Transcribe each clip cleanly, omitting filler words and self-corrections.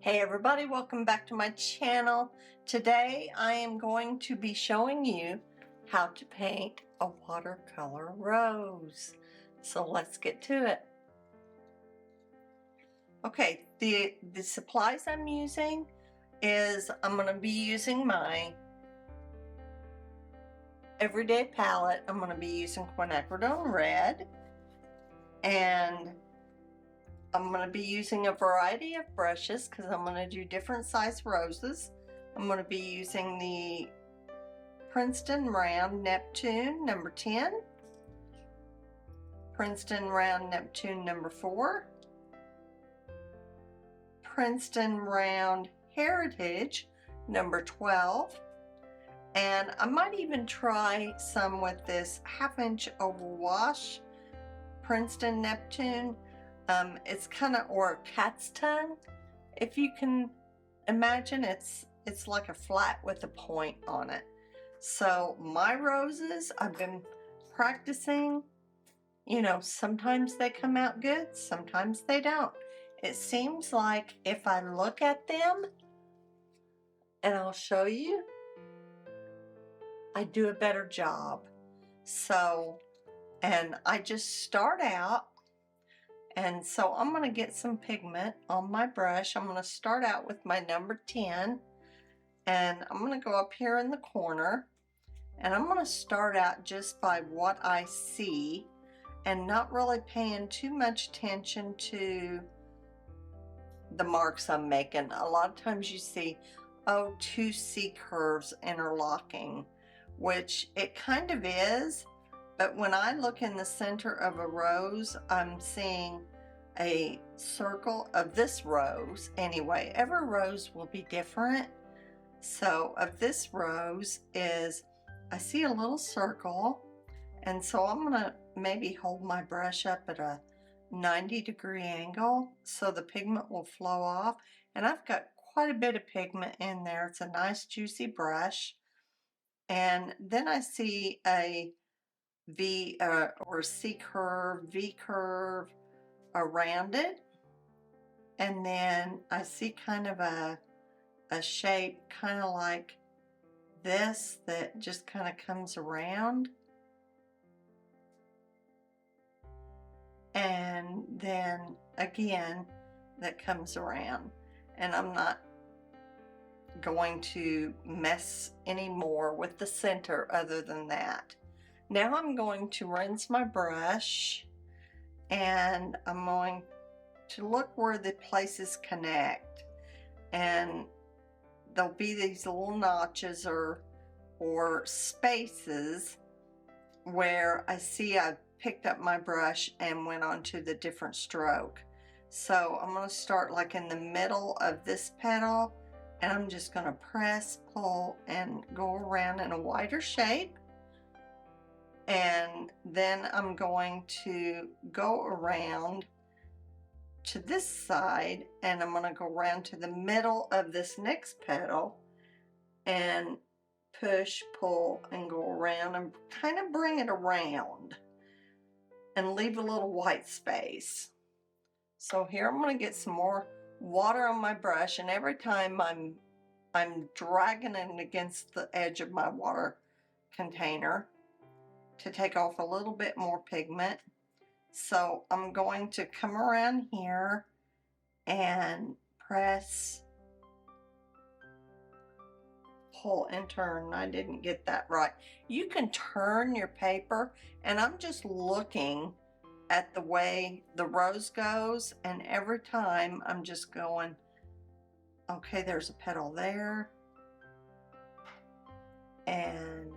Hey everybody, welcome back to my channel. Today I am going to be showing you how to paint a watercolor rose. So let's get to it. Okay, the supplies I'm using is I'm going to be using my everyday palette. I'm going to be using quinacridone red, and I'm going to be using a variety of brushes because I'm going to do different size roses. I'm going to be using the Princeton Round Neptune number 10, Princeton Round Neptune number 4, Princeton Round Heritage number 12, and I might even try some with this 1/2-inch oval wash Princeton Neptune. It's kind of, or cat's tongue, if you can imagine. It's like a flat with a point on it. So my roses, I've been practicing. You know, sometimes they come out good, sometimes they don't. It seems like if I look at them, and I'll show you, I do a better job. So, and I just start out, and so I'm going to get some pigment on my brush. I'm going to start out with my number 10, and I'm going to go up here in the corner, and I'm going to start out just by what I see and not really paying too much attention to the marks I'm making. A lot of times you see, oh, two C curves interlocking, which it kind of is, but when I look in the center of a rose, I'm seeing a circle of this rose. Anyway, every rose will be different. So of this rose is, I see a little circle, and so I'm gonna maybe hold my brush up at a 90-degree angle so the pigment will flow off. And I've got quite a bit of pigment in there. It's a nice juicy brush. And then I see a V or C curve, V curve around it. And then I see kind of a shape kind of like this that just kind of comes around. And then again that comes around, and I'm not going to mess anymore with the center other than that. Now I'm going to rinse my brush, and I'm going to look where the places connect, and there'll be these little notches or spaces where I see I've picked up my brush and went on to the different stroke. So I'm going to start like in the middle of this petal, and I'm just going to press, pull, and go around in a wider shape. And then I'm going to go around to this side, and I'm going to go around to the middle of this next petal and push, pull, and go around and kind of bring it around and leave a little white space. So here I'm going to get some more water on my brush, and every time I'm dragging it against the edge of my water container to take off a little bit more pigment. So I'm going to come around here and press, pull, and turn. I didn't get that right. You can turn your paper, and I'm just looking at the way the rose goes, and every time I'm just going, okay, there's a petal there, and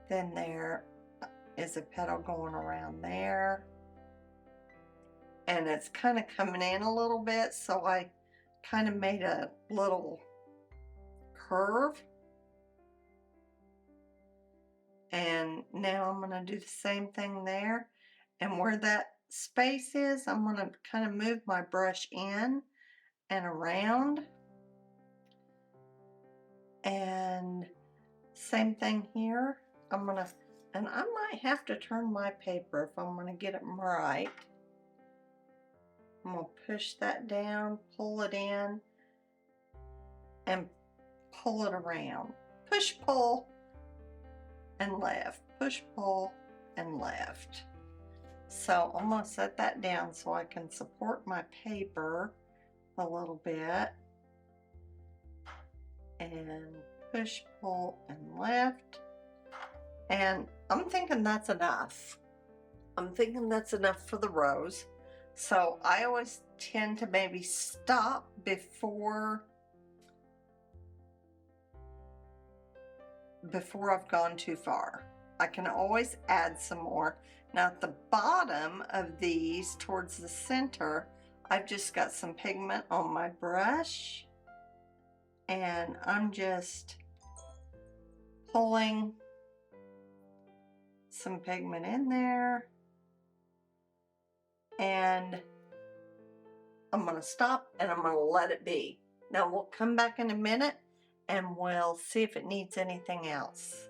then there is a petal going around there, and it's kind of coming in a little bit, so I kind of made a little curve. And now I'm going to do the same thing there, and where that space is, I'm going to kind of move my brush in and around. And same thing here. I'm going to, and I might have to turn my paper if I'm going to get it right. I'm going to push that down, pull it in, and pull it around. Push, pull, and left. Push, pull, and left. So I'm going to set that down so I can support my paper a little bit. And push, pull, and left. And I'm thinking that's enough. I'm thinking that's enough for the rose. So I always tend to maybe stop before I've gone too far. I can always add some more. Now at the bottom of these, towards the center, I've just got some pigment on my brush, and I'm just pulling some pigment in there, and I'm going to stop and I'm going to let it be. Now we'll come back in a minute and we'll see if it needs anything else.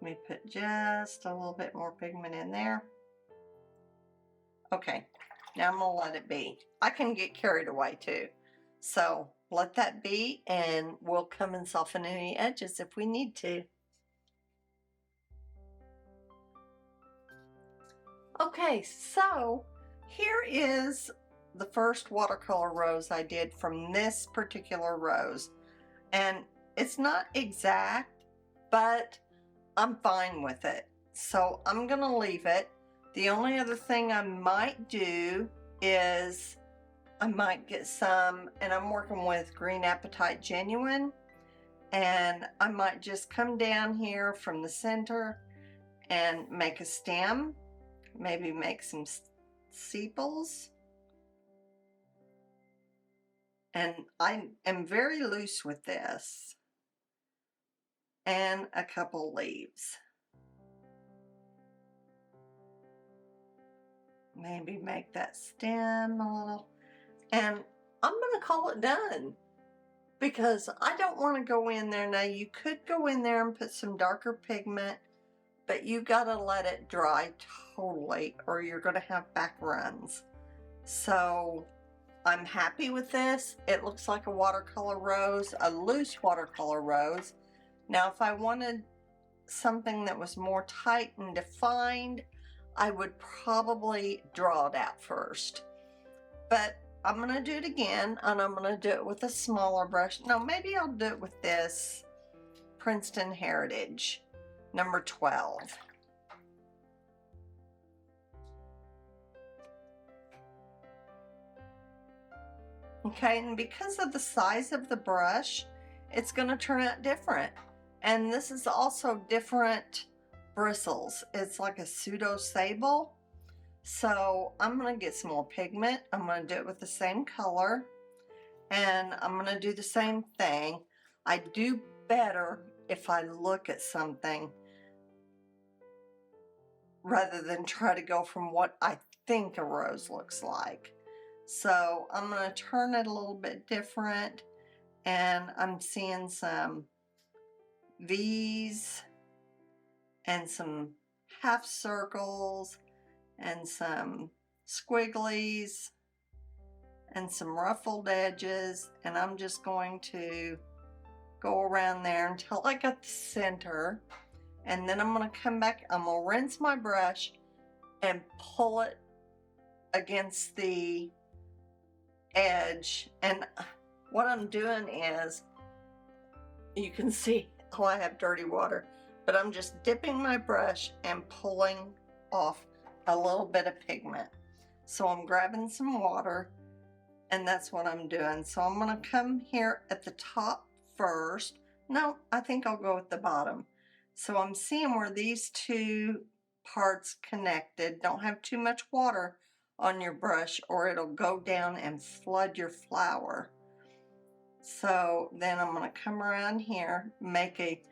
Let me put just a little bit more pigment in there. Okay, now I'm going to let it be. I can get carried away too. So let that be, and we'll come and soften any edges if we need to. Okay, so here is the first watercolor rose I did from this particular rose. And it's not exact, but I'm fine with it. So I'm gonna leave it. The only other thing I might do is I might get some, and I'm working with Green Apatite Genuine, and I might just come down here from the center and make a stem, maybe make some sepals. And I am very loose with this, and a couple leaves. Maybe make that stem a little, and I'm gonna call it done, because I don't want to go in there. Now you could go in there and put some darker pigment, but you gotta let it dry totally or you're gonna have back runs. So I'm happy with this. It looks like a watercolor rose, a loose watercolor rose. Now if I wanted something that was more tight and defined, I would probably draw it out first. But I'm going to do it again, and I'm going to do it with a smaller brush. No, maybe I'll do it with this Princeton Heritage number 12. Okay, and because of the size of the brush, it's going to turn out different. And this is also different bristles. It's like a pseudo sable. So I'm going to get some more pigment. I'm going to do it with the same color, and I'm going to do the same thing. I do better if I look at something rather than try to go from what I think a rose looks like. So I'm going to turn it a little bit different, and I'm seeing some V's and some half circles and some squigglies and some ruffled edges, and I'm just going to go around there until I got the center, and then I'm going to come back. I'm going to rinse my brush and pull it against the edge. And what I'm doing is, you can see, oh, I have dirty water, but I'm just dipping my brush and pulling off a little bit of pigment. So I'm grabbing some water, and that's what I'm doing. So I'm going to come here at the top first. No, I think I'll go at the bottom. So I'm seeing where these two parts connected. Don't have too much water on your brush or it'll go down and flood your flower. So then I'm going to come around here, make a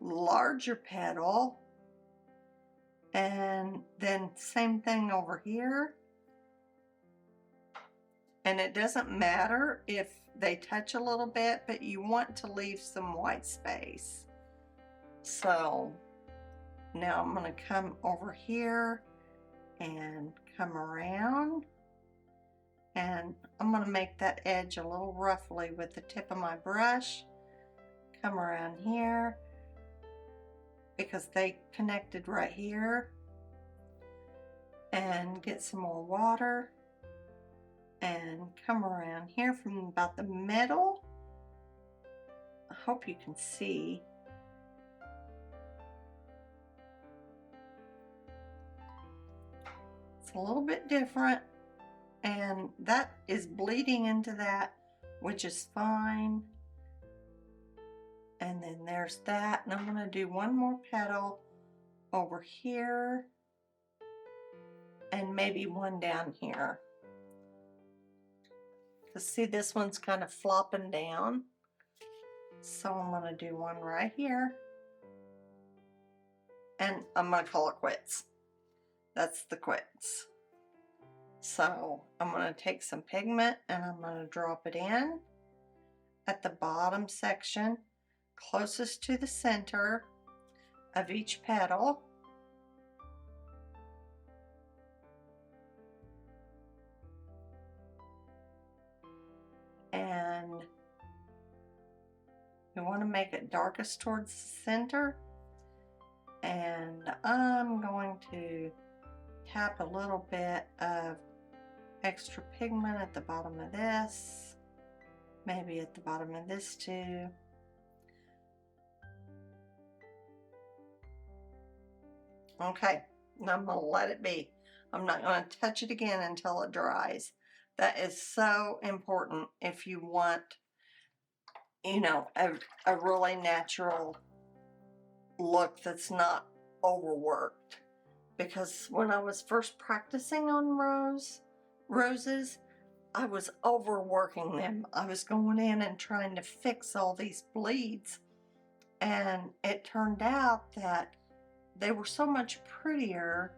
larger petal, and then same thing over here. And it doesn't matter if they touch a little bit, but you want to leave some white space. So now I'm going to come over here and come around, and I'm going to make that edge a little roughly with the tip of my brush. come around here because they connected right here, and get some more water and come around here from about the middle. I hope you can see. It's a little bit different, and that is bleeding into that, which is fine. And then there's that, and I'm going to do one more petal over here and maybe one down here. Because see, this one's kind of flopping down, so I'm going to do one right here, and I'm going to call it quits. That's the quits. So I'm going to take some pigment and I'm going to drop it in at the bottom section closest to the center of each petal. And you want to make it darkest towards the center. And I'm going to tap a little bit of extra pigment at the bottom of this, maybe at the bottom of this too. Okay, now I'm going to let it be. I'm not going to touch it again until it dries. That is so important if you want, you know, a really natural look that's not overworked. Because when I was first practicing on roses, I was overworking them. I was going in and trying to fix all these bleeds, and it turned out that they were so much prettier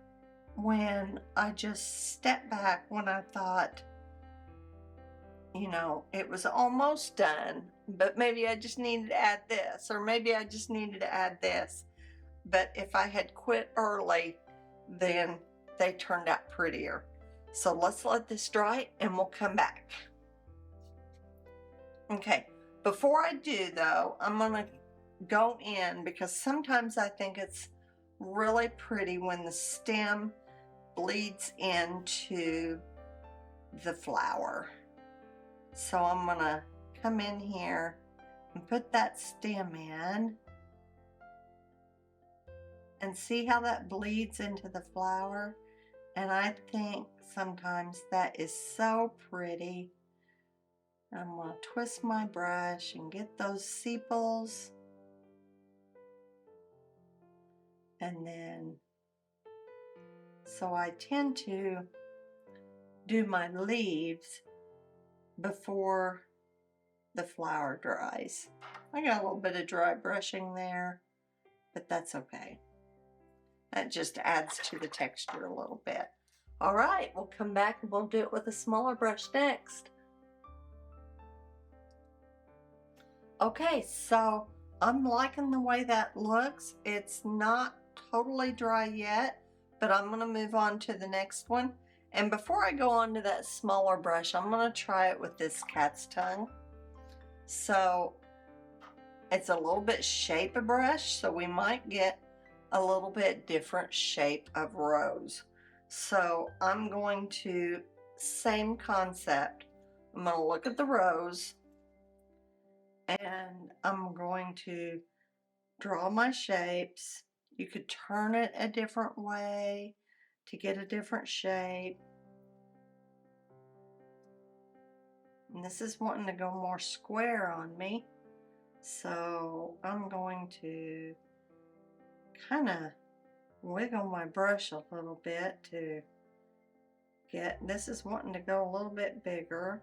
when I just stepped back when I thought, you know, it was almost done, but maybe I just needed to add this, or maybe I just needed to add this. But if I had quit early, then they turned out prettier. So let's let this dry and we'll come back. Okay, before I do though, I'm gonna go in because sometimes I think it's really pretty when the stem bleeds into the flower. So I'm gonna come in here and put that stem in and see how that bleeds into the flower. And I think sometimes that is so pretty. I'm going to twist my brush and get those sepals. And then, so I tend to do my leaves before the flower dries. I got a little bit of dry brushing there, but that's okay. That just adds to the texture a little bit. All right, we'll come back and we'll do it with a smaller brush next. Okay, so I'm liking the way that looks. It's not totally dry yet, but I'm gonna move on to the next one. And before I go on to that smaller brush, I'm gonna try it with this cat's tongue. So it's a little bit shape of brush, so we might get a little bit different shape of rose. So I'm going to, same concept, I'm going to look at the rose and I'm going to draw my shapes. You could turn it a different way to get a different shape. And this is wanting to go more square on me. So I'm going to kind of wiggle my brush a little bit to get, this is wanting to go a little bit bigger.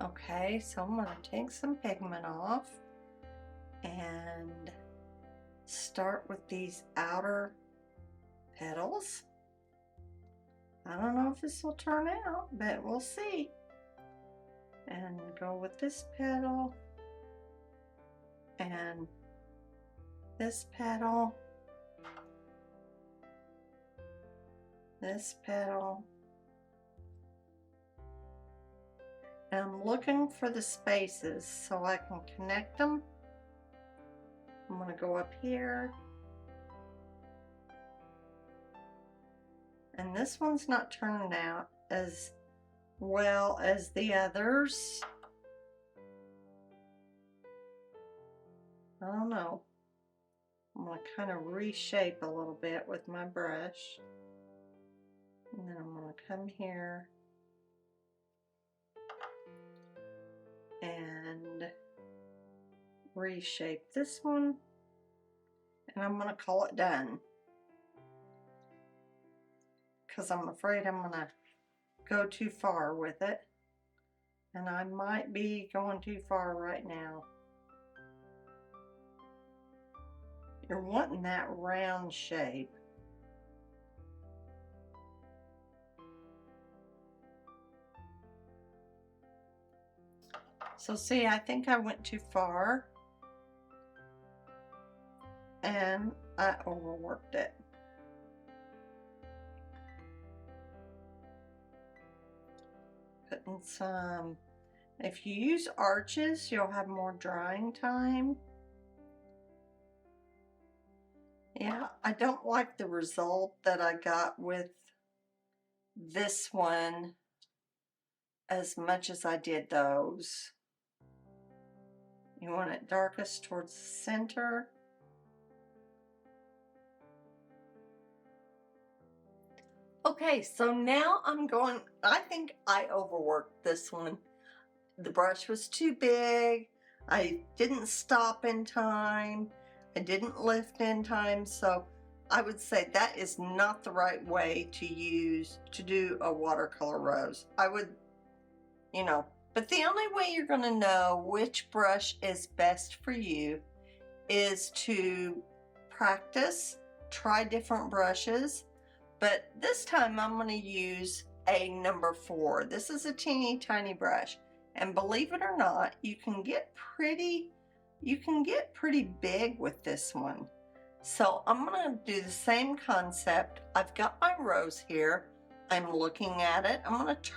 Okay, so I'm going to take some pigment off and start with these outer petals. I don't know if this will turn out, but we'll see. And go with this petal and this petal, this petal, And I'm looking for the spaces so I can connect them. I'm going to go up here. And this one's not turning out as well as the others. I don't know. I'm going to kind of reshape a little bit with my brush. And then I'm going to come here and reshape this one. And I'm going to call it done, because I'm afraid I'm going to go too far with it. And I might be going too far right now. You're wanting that round shape. So see, I think I went too far and I overworked it. Putting some, if you use arches, you'll have more drying time. Yeah, I don't like the result that I got with this one as much as I did those. You want it darkest towards the center. Okay, so now I'm going, I think I overworked this one. The brush was too big. I didn't stop in time. I didn't lift in time. So I would say that is not the right way to do a watercolor rose. I would, you know, but the only way you're going to know which brush is best for you is to practice, try different brushes. But this time I'm going to use a number 4. This is a teeny tiny brush. And believe it or not, you can get pretty big with this one. So I'm going to do the same concept. I've got my rose here. I'm looking at it. I'm going to try.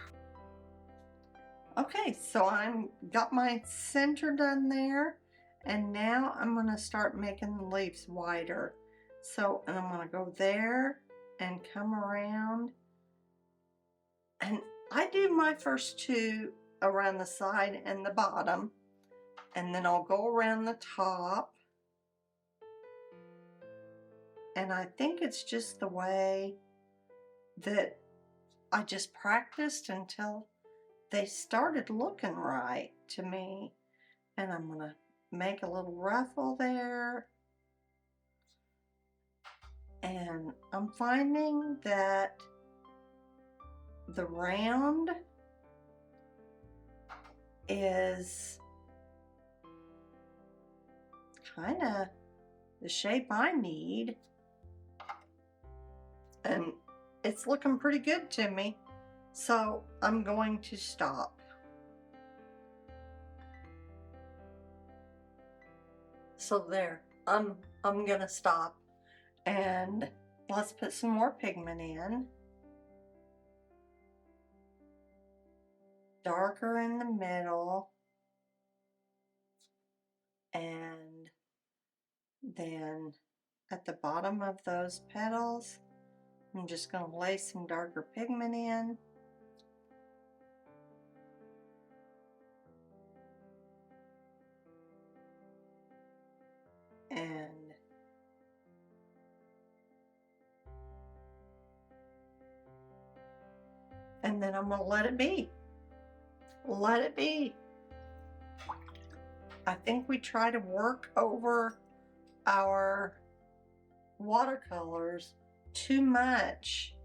Okay, so I'm got my center done there. And now I'm going to start making the leaves wider. So, and I'm going to go there and come around. And I do my first 2 around the side and the bottom, and then I'll go around the top. And I think it's just the way that I just practiced until they started looking right to me. And I'm going to make a little ruffle there. And I'm finding that the round is kind of the shape I need, and it's looking pretty good to me, so I'm going to stop. So there, I'm gonna stop, and let's put some more pigment in. Darker in the middle, and then at the bottom of those petals, I'm just going to lay some darker pigment in. And then I'm going to let it be. Let it be. I think we try to work over our watercolors too much,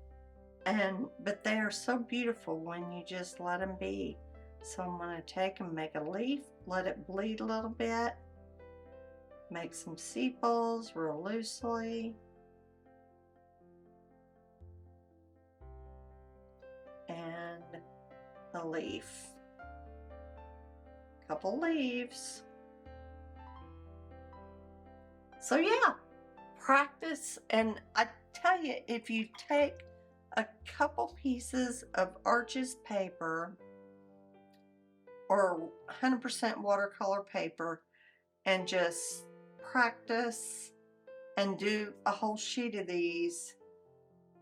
but they are so beautiful when you just let them be. So I'm going to take and make a leaf, let it bleed a little bit, make some sepals real loosely, and a leaf, couple leaves. So yeah, practice, and I tell you, if you take a couple pieces of Arches paper or 100% watercolor paper and just practice and do a whole sheet of these,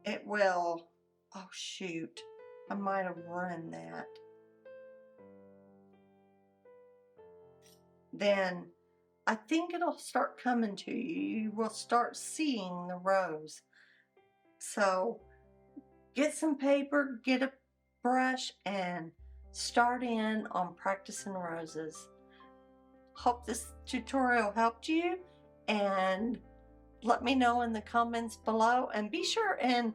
it will, oh shoot, I might have run that. Then I think it'll start coming to you. You will start seeing the rose. So get some paper, get a brush, and start in on practicing roses. Hope this tutorial helped you, and let me know in the comments below, and be sure and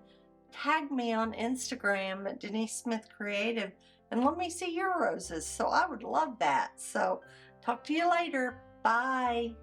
tag me on Instagram at Denise Smith Creative and let me see your roses. So I would love that. So talk to you later. Bye.